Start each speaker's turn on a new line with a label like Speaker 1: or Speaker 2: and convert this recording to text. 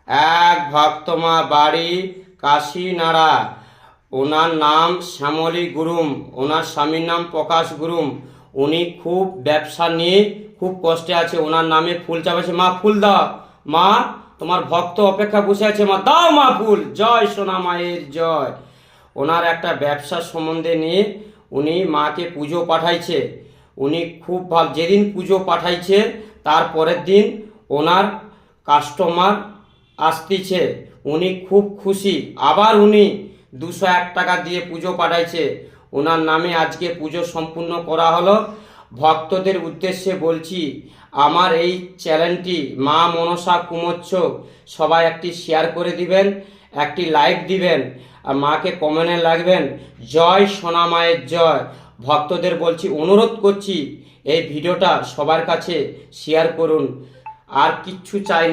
Speaker 1: এক ভক্তমা বাড়ি কাশীনাড়া। ওনার নাম শ্যামলী গুরুম, ওনার স্বামীর নাম প্রকাশ গুরুম। উনি খুব ব্যবসা নিয়ে খুব কষ্টে আছে। ওনার নামে ফুল চাপাচ্ছে। মা ফুল দাও, মা তোমার ভক্ত অপেক্ষা বসে আছে, মা দাও মা ফুল। জয় সোনা মায়ের জয়। ওনার একটা ব্যবসার সম্বন্ধে নিয়ে উনি মাকে পুজো পাঠাইছে। উনি খুব ভালো, যেদিন পুজো পাঠাইছে তার পরের দিন ওনার কাস্টমার আসতিছে। উনি খুব খুশি। আবার উনি 201 টাকা দিয়ে পুজো পাঠাইছে। ওনার নামে আজকে পুজো সম্পূর্ণ করা হলো। ভক্তদের উদ্দেশ্যে বলছি, আমার এই চ্যানেলটি মা মনসা কুমোচ্ছব সবাই একটি শেয়ার করে দিবেন, একটি লাইক দিবেন, আর মাকে কমেন্টে লাগবেন জয় সোনা মায়ের জয়। ভক্তদের বলছি, অনুরোধ করছি এই ভিডিওটা সবার কাছে শেয়ার করুন। আর কিচ্ছু চাই না।